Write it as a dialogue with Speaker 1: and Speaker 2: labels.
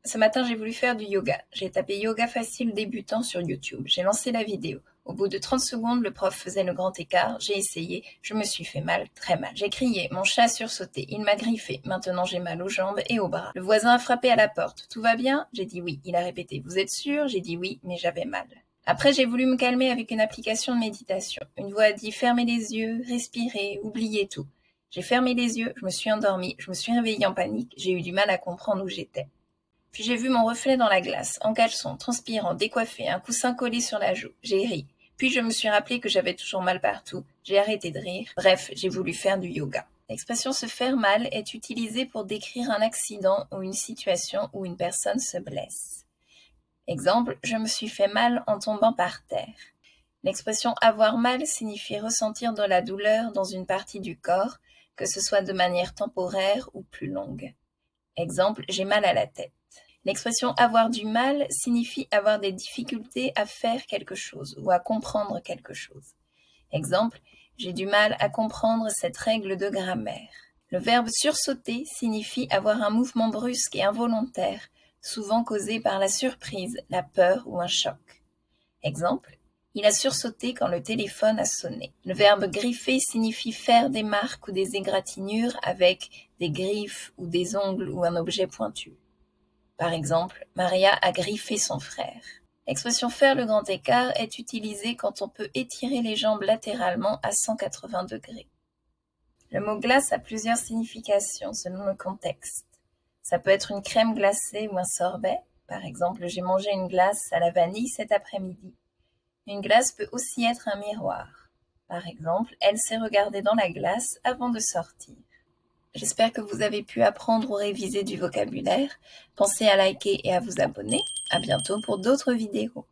Speaker 1: Ce matin, j'ai voulu faire du yoga. J'ai tapé yoga facile débutant sur YouTube. J'ai lancé la vidéo. Au bout de 30 secondes, le prof faisait le grand écart. J'ai essayé. Je me suis fait mal, très mal. J'ai crié. Mon chat a sursauté. Il m'a griffé. Maintenant, j'ai mal aux jambes et aux bras. Le voisin a frappé à la porte. Tout va bien? J'ai dit oui. Il a répété. Vous êtes sûr? J'ai dit oui, mais j'avais mal. Après, j'ai voulu me calmer avec une application de méditation. Une voix a dit fermez les yeux, respirez, oubliez tout. J'ai fermé les yeux, je me suis endormie, je me suis réveillée en panique, j'ai eu du mal à comprendre où j'étais. Puis j'ai vu mon reflet dans la glace, en caleçon, transpirant, décoiffé, un coussin collé sur la joue. J'ai ri. Puis je me suis rappelé que j'avais toujours mal partout. J'ai arrêté de rire. Bref, j'ai voulu faire du yoga. L'expression se faire mal est utilisée pour décrire un accident ou une situation où une personne se blesse. Exemple, je me suis fait mal en tombant par terre. L'expression avoir mal signifie ressentir de la douleur dans une partie du corps, que ce soit de manière temporaire ou plus longue. Exemple, j'ai mal à la tête. L'expression avoir du mal signifie avoir des difficultés à faire quelque chose ou à comprendre quelque chose. Exemple, j'ai du mal à comprendre cette règle de grammaire. Le verbe sursauter signifie avoir un mouvement brusque et involontaire, souvent causé par la surprise, la peur ou un choc. Exemple, il a sursauté quand le téléphone a sonné. Le verbe griffer signifie faire des marques ou des égratignures avec des griffes ou des ongles ou un objet pointu. Par exemple, Maria a griffé son frère. L'expression faire le grand écart est utilisée quand on peut étirer les jambes latéralement à 180 degrés. Le mot glace a plusieurs significations selon le contexte. Ça peut être une crème glacée ou un sorbet. Par exemple, j'ai mangé une glace à la vanille cet après-midi. Une glace peut aussi être un miroir. Par exemple, elle s'est regardée dans la glace avant de sortir. J'espère que vous avez pu apprendre ou réviser du vocabulaire. Pensez à liker et à vous abonner. À bientôt pour d'autres vidéos.